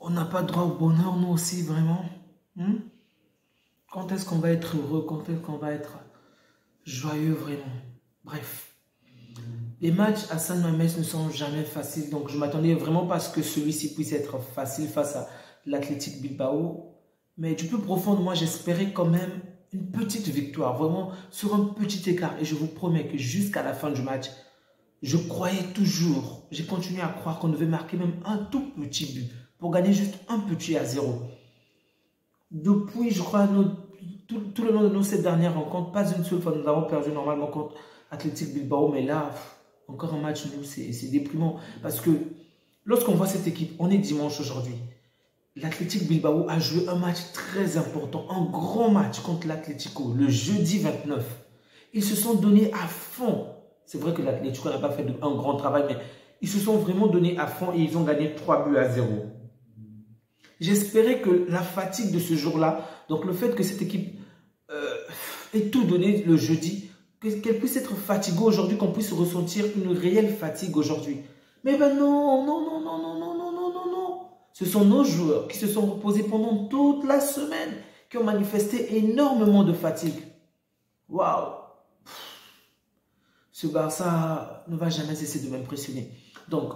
On n'a pas droit au bonheur, nous aussi, vraiment. Quand est-ce qu'on va être heureux? Quand est-ce qu'on va être joyeux, vraiment? Bref. Les matchs à San Mamés ne sont jamais faciles. Donc, je m'attendais vraiment pas à ce que celui-ci puisse être facile face à l'Athletic Bilbao. Mais du plus profond de moi, j'espérais quand même une petite victoire. Vraiment, sur un petit écart. Et je vous promets que jusqu'à la fin du match, je croyais toujours, j'ai continué à croire qu'on devait marquer même un tout petit but pour gagner juste un petit à 0. Depuis, je crois, tout le long de nos 7 dernières rencontres, pas une seule fois nous avons perdu normalement contre Athletic Bilbao, mais là, encore un match nul, c'est déprimant. Parce que lorsqu'on voit cette équipe, on est dimanche aujourd'hui. L'Athletic Bilbao a joué un match très important, un grand match contre l'Atlético, le jeudi 29. Ils se sont donnés à fond. C'est vrai que l'Atlético n'a pas fait un grand travail, mais ils se sont vraiment donnés à fond et ils ont gagné 3 buts à 0. J'espérais que la fatigue de ce jour-là, donc le fait que cette équipe ait tout donné le jeudi, qu'elle puisse être fatiguée aujourd'hui, qu'on puisse ressentir une réelle fatigue aujourd'hui. Mais ben non, non, non, non, non, non, non, non, non, non. Ce sont nos joueurs qui se sont reposés pendant toute la semaine, qui ont manifesté énormément de fatigue. Waouh! Ce Barça ne va jamais cesser de m'impressionner. Donc,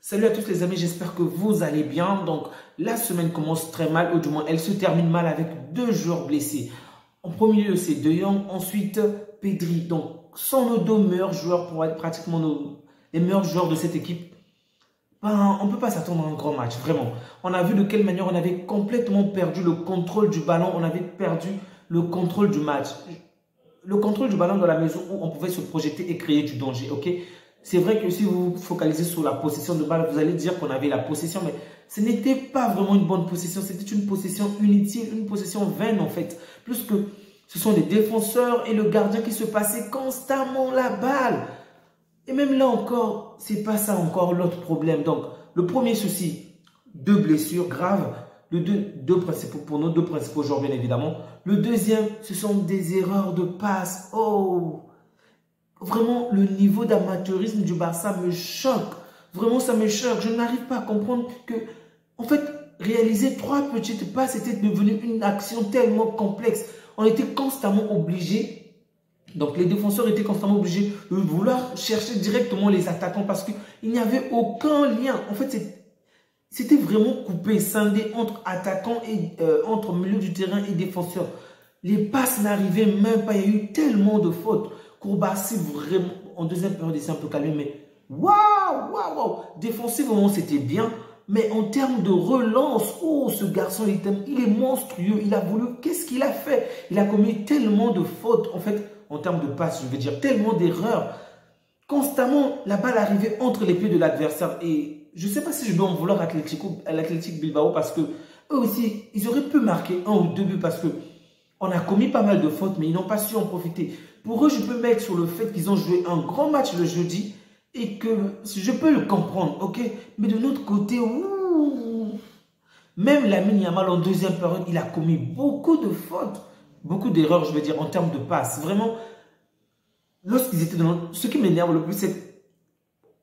salut à tous les amis, j'espère que vous allez bien. Donc, la semaine commence très mal, ou du moins, elle se termine mal avec 2 joueurs blessés. En premier lieu, c'est De Jong, ensuite Pedri. Donc, sont nos 2 meilleurs joueurs pour être pratiquement les meilleurs joueurs de cette équipe. Ben, on ne peut pas s'attendre à un grand match, vraiment. On a vu de quelle manière on avait complètement perdu le contrôle du ballon, on avait perdu le contrôle du match. Le contrôle du ballon dans la mesure où on pouvait se projeter et créer du danger, ok? C'est vrai que si vous vous focalisez sur la possession de balle, vous allez dire qu'on avait la possession, mais ce n'était pas vraiment une bonne possession, c'était une possession inutile, une possession vaine en fait. Plus que ce sont les défenseurs et le gardien qui se passaient constamment la balle. Et même là encore, c'est pas ça encore l'autre problème. Donc, le premier souci, 2 blessures graves. Deux principaux, pour nos 2 principaux joueurs, bien évidemment. Le deuxième, ce sont des erreurs de passe. Oh! Vraiment, le niveau d'amateurisme du Barça me choque. Vraiment, ça me choque. Je n'arrive pas à comprendre que, en fait, réaliser 3 petites passes était devenu une action tellement complexe. On était constamment obligés, donc les défenseurs étaient constamment obligés de vouloir chercher directement les attaquants parce qu'il n'y avait aucun lien. En fait, c'était vraiment coupé, scindé entre attaquants et entre milieu du terrain et défenseurs. Les passes n'arrivaient même pas. Il y a eu tellement de fautes. Kourbassi, vraiment, en deuxième période, il s'est un peu calmé. Mais waouh, waouh, waouh. Défensivement, c'était bien. Mais en termes de relance, oh, ce garçon, il est monstrueux. Il a voulu, qu'est-ce qu'il a fait? Il a commis tellement de fautes. En fait, en termes de passes, je veux dire, tellement d'erreurs. Constamment, la balle arrivait entre les pieds de l'adversaire. Et je ne sais pas si je dois en vouloir à l'Athletic Bilbao parce que eux aussi, ils auraient pu marquer 1 ou 2 buts parce que on a commis pas mal de fautes, mais ils n'ont pas su en profiter. Pour eux, je peux mettre sur le fait qu'ils ont joué un grand match le jeudi et que je peux le comprendre, ok? Mais de notre côté, ouh, même Lamine Yamal en deuxième période, il a commis beaucoup de fautes, beaucoup d'erreurs, je veux dire, en termes de passes. Vraiment, lorsqu'ils étaient ce qui m'énerve le plus, c'est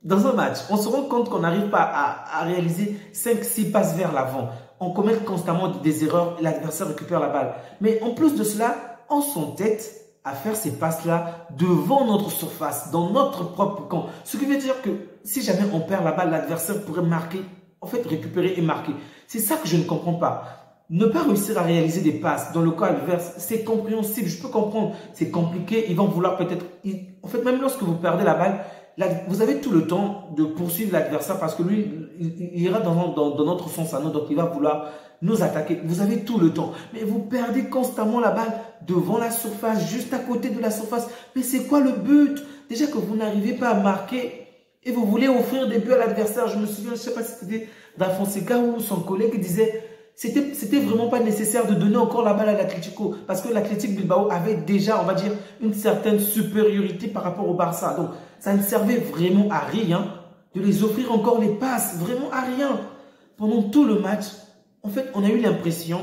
dans un match, on se rend compte qu'on n'arrive pas à réaliser 5-6 passes vers l'avant. On commet constamment des erreurs et l'adversaire récupère la balle. Mais en plus de cela, on s'entête à faire ces passes-là devant notre surface, dans notre propre camp. Ce qui veut dire que si jamais on perd la balle, l'adversaire pourrait marquer, en fait récupérer et marquer. C'est ça que je ne comprends pas. Ne pas réussir à réaliser des passes dans le cas adverse, c'est compréhensible, je peux comprendre. C'est compliqué, ils vont vouloir peut-être... En fait, même lorsque vous perdez la balle, vous avez tout le temps de poursuivre l'adversaire parce que lui, il ira dans notre sens à nous, donc il va vouloir nous attaquer. Vous avez tout le temps, mais vous perdez constamment la balle devant la surface, juste à côté de la surface. Mais c'est quoi le but? Déjà que vous n'arrivez pas à marquer et vous voulez offrir des buts à l'adversaire. Je me souviens, je ne sais pas si c'était d'Afonseca ou son collègue disait... C'était vraiment pas nécessaire de donner encore la balle à l'Atlético parce que l'Athletic Bilbao avait déjà, on va dire, une certaine supériorité par rapport au Barça. Donc, ça ne servait vraiment à rien de les offrir encore les passes, vraiment à rien. Pendant tout le match, en fait, on a eu l'impression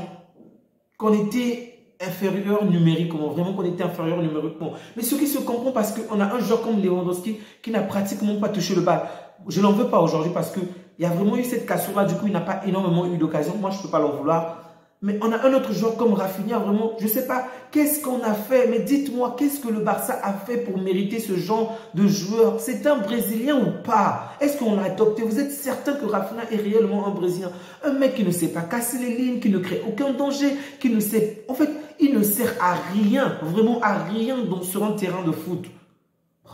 qu'on était inférieur numériquement, vraiment qu'on était inférieur numériquement. Mais ce qui se comprend parce qu'on a un joueur comme Lewandowski qui n'a pratiquement pas touché le bal. Je n'en veux pas aujourd'hui parce que Il y a vraiment eu cette cassure-là, du coup, il n'a pas énormément eu d'occasion. Moi, je ne peux pas l'en vouloir. Mais on a un autre joueur comme Rafinha, vraiment, je ne sais pas qu'est-ce qu'on a fait, mais dites-moi, qu'est-ce que le Barça a fait pour mériter ce genre de joueur? C'est un Brésilien ou pas? Est-ce qu'on l'a adopté? Vous êtes certain que Rafinha est réellement un Brésilien? Un mec qui ne sait pas casser les lignes, qui ne crée aucun danger, qui ne sait... En fait, il ne sert à rien, vraiment à rien sur un terrain de foot.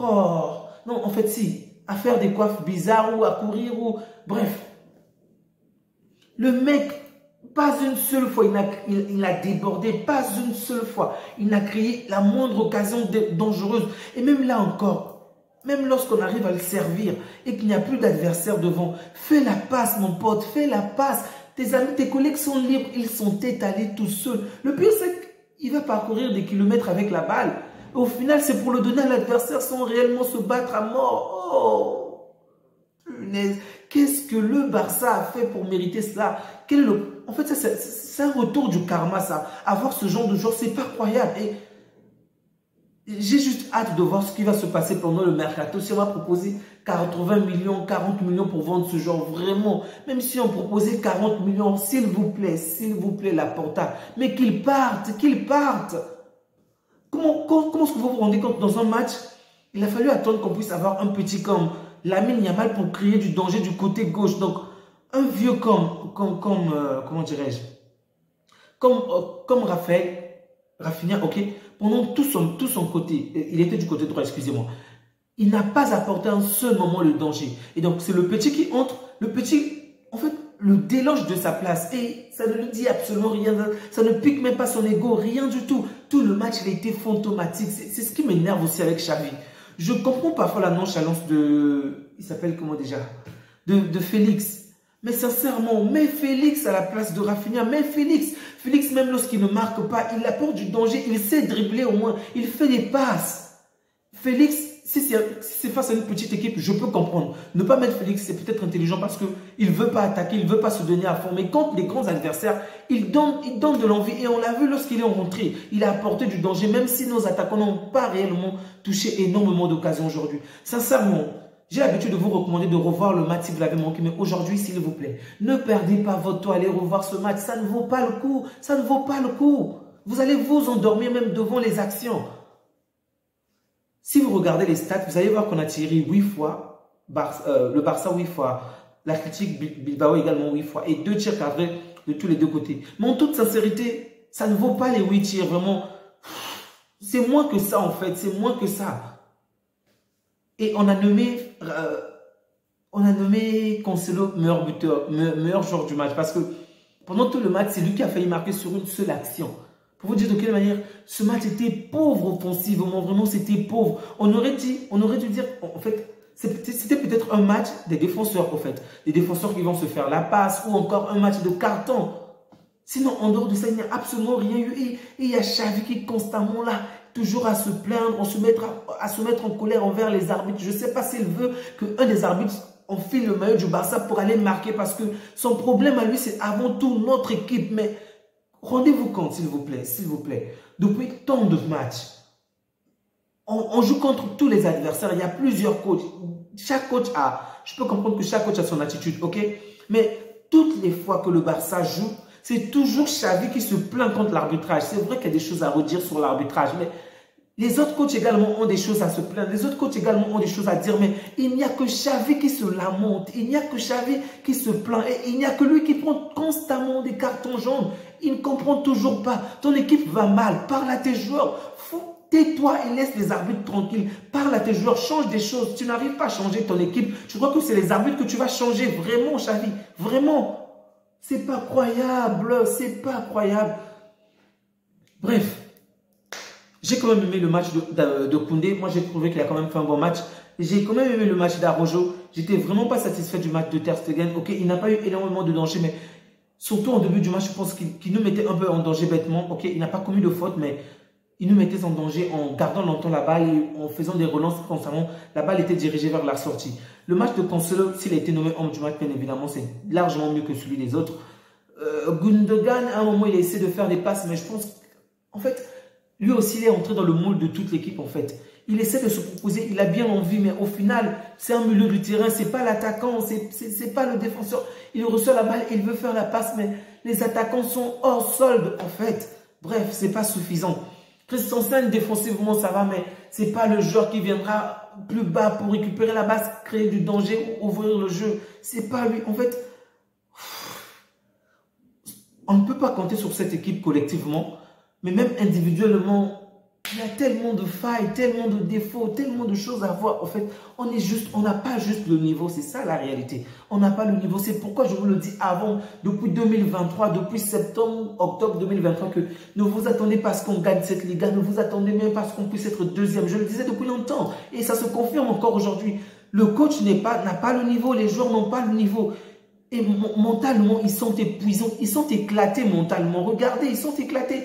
Oh, non, en fait, si, à faire des coiffes bizarres ou à courir ou... Bref, le mec... Pas une seule fois, il a débordé, pas une seule fois. Il n'a créé la moindre occasion dangereuse. Et même là encore, même lorsqu'on arrive à le servir et qu'il n'y a plus d'adversaire devant, fais la passe, mon pote, fais la passe. Tes amis, tes collègues sont libres, ils sont étalés tout seuls. Le pire, c'est qu'il va parcourir des kilomètres avec la balle. Et au final, c'est pour le donner à l'adversaire sans réellement se battre à mort. Oh, punaise. Qu'est-ce que le Barça a fait pour mériter cela? En fait, c'est un retour du karma, ça. Avoir ce genre de joueur, c'est pas croyable. Et j'ai juste hâte de voir ce qui va se passer pendant le mercato. Si on va proposer 80 millions, 40 millions pour vendre ce genre, vraiment. Même si on proposait 40 millions, s'il vous plaît, Laporta. Mais qu'il parte, qu'il parte. Comment est-ce que vous vous rendez compte dans un match? Il a fallu attendre qu'on puisse avoir un petit comme Lamine Yamal pour créer du danger du côté gauche. Donc, un vieux comment dirais-je, comme Rafinha, ok, pendant tout son côté, il était du côté droit, excusez-moi, il n'a pas apporté un seul moment le danger. Et donc, c'est le petit qui entre, le petit, en fait, le déloge de sa place. Et ça ne lui dit absolument rien, ça ne pique même pas son ego, rien du tout. Tout le match, il a été fantomatique. C'est ce qui m'énerve aussi avec Xavi. Je comprends parfois la nonchalance il s'appelle comment déjà, de Félix. Mais sincèrement, mets Félix à la place de Rafinha, mets Félix. Félix, même lorsqu'il ne marque pas, il apporte du danger, il sait dribbler au moins, il fait des passes. Félix, si c'est face à une petite équipe, je peux comprendre. Ne pas mettre Félix, c'est peut-être intelligent parce qu'il ne veut pas attaquer, il ne veut pas se donner à fond. Mais contre les grands adversaires, il donne de l'envie. Et on l'a vu lorsqu'il est rentré. Il a apporté du danger, même si nos attaquants n'ont pas réellement touché énormément d'occasions aujourd'hui. Sincèrement, j'ai l'habitude de vous recommander de revoir le match si vous l'avez manqué. Mais aujourd'hui, s'il vous plaît, ne perdez pas votre temps à aller revoir ce match. Ça ne vaut pas le coup. Ça ne vaut pas le coup. Vous allez vous endormir même devant les actions. Si vous regardez les stats, vous allez voir qu'on a tiré 8 fois, le Barça 8 fois, l'Athletic Bilbao également 8 fois, et 2 tirs cadrés de tous les deux côtés. Mais en toute sincérité, ça ne vaut pas les 8 tirs, vraiment. C'est moins que ça en fait, c'est moins que ça. Et on a nommé Cancelo meilleur joueur du match, parce que pendant tout le match, c'est lui qui a failli marquer sur une seule action. Pour vous dire de quelle manière, ce match était pauvre offensivement, vraiment c'était pauvre. On aurait dû dire, en fait, c'était peut-être un match des défenseurs, en fait. Des défenseurs qui vont se faire la passe ou encore un match de carton. Sinon, en dehors de ça, il n'y a absolument rien eu. Et il y a Xavi qui est constamment là, toujours à se plaindre, à se mettre en colère envers les arbitres. Je ne sais pas s'il veut qu'un des arbitres enfile le maillot du Barça pour aller marquer, parce que son problème à lui, c'est avant tout notre équipe. Mais rendez-vous compte, s'il vous plaît, depuis tant de matchs, on joue contre tous les adversaires, il y a plusieurs coachs. Je peux comprendre que chaque coach a son attitude, ok? Mais toutes les fois que le Barça joue, c'est toujours Xavi qui se plaint contre l'arbitrage. C'est vrai qu'il y a des choses à redire sur l'arbitrage, mais les autres coachs également ont des choses à se plaindre. Les autres coachs également ont des choses à dire, mais il n'y a que Xavi qui se lamente. Il n'y a que Xavi qui se plaint. Et il n'y a que lui qui prend constamment des cartons jaunes. Il ne comprend toujours pas. Ton équipe va mal. Parle à tes joueurs. Tais-toi et laisse les arbitres tranquilles. Parle à tes joueurs. Change des choses. Tu n'arrives pas à changer ton équipe. Tu crois que c'est les arbitres que tu vas changer. Vraiment, Xavi. Vraiment. C'est pas croyable. C'est pas croyable. Bref. J'ai quand même aimé le match de Koundé. Moi, j'ai trouvé qu'il a quand même fait un bon match. J'ai quand même aimé le match d'Araujo. J'étais vraiment pas satisfait du match de Ter Stegen. Ok, il n'a pas eu énormément de danger, mais surtout en début du match, je pense qu'il nous mettait un peu en danger bêtement. Ok, il n'a pas commis de faute, mais il nous mettait en danger en gardant longtemps la balle et en faisant des relances constamment. La balle était dirigée vers la sortie. Le match de Cancelo, s'il a été nommé homme du match, bien évidemment, c'est largement mieux que celui des autres. Gundogan, à un moment, il a essayé de faire des passes, mais je pense qu'en fait, lui aussi, il est entré dans le moule de toute l'équipe, en fait. Il essaie de se proposer, il a bien envie, mais au final, c'est un milieu du terrain, c'est pas l'attaquant, c'est pas le défenseur. Il reçoit la balle, il veut faire la passe, mais les attaquants sont hors solde, en fait. Bref, c'est pas suffisant. Christensen, défensivement, ça va, mais c'est pas le joueur qui viendra plus bas pour récupérer la base, créer du danger ou ouvrir le jeu. C'est pas lui. En fait, on ne peut pas compter sur cette équipe collectivement, mais même individuellement, il y a tellement de failles, tellement de défauts, tellement de choses à voir. En fait, on n'a pas juste le niveau, c'est ça la réalité. On n'a pas le niveau. C'est pourquoi je vous le dis avant, depuis 2023, depuis septembre, octobre 2023, que ne vous attendez pas à ce qu'on gagne cette Liga, ne vous attendez même pas à ce qu'on puisse être deuxième. Je le disais depuis longtemps et ça se confirme encore aujourd'hui. Le coach n'a pas le niveau, les joueurs n'ont pas le niveau. Et mentalement, ils sont épuisants, ils sont éclatés mentalement. Regardez, ils sont éclatés.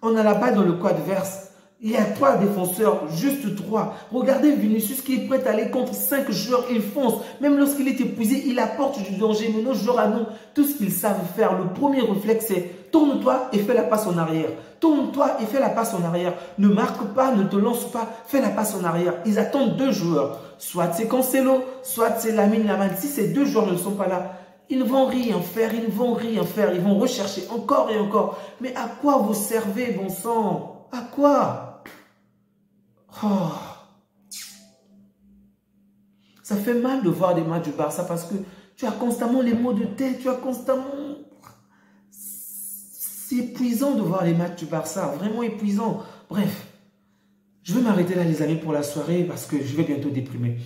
On a la balle dans le coin adverse. Il y a 3 défenseurs, juste 3. Regardez Vinicius qui est prêt à aller contre 5 joueurs. Il fonce. Même lorsqu'il est épuisé, il apporte du danger. Mais nos joueurs à nous, tout ce qu'ils savent faire, le premier réflexe, c'est tourne-toi et fais la passe en arrière. Tourne-toi et fais la passe en arrière. Ne marque pas, ne te lance pas, fais la passe en arrière. Ils attendent 2 joueurs. Soit c'est Cancelo, soit c'est Lamine Yamal. Si ces 2 joueurs ne sont pas là, ils ne vont rien faire, ils ne vont rien faire. Ils vont rechercher encore et encore. Mais à quoi vous servez, bon sang? À quoi? Oh. Ça fait mal de voir des matchs du Barça parce que tu as constamment les maux de tête, tu as constamment... C'est épuisant de voir les matchs du Barça, vraiment épuisant. Bref, je vais m'arrêter là les amis pour la soirée parce que je vais bientôt déprimer.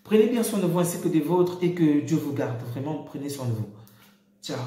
Prenez bien soin de vous ainsi que des vôtres et que Dieu vous garde. Vraiment, prenez soin de vous. Ciao.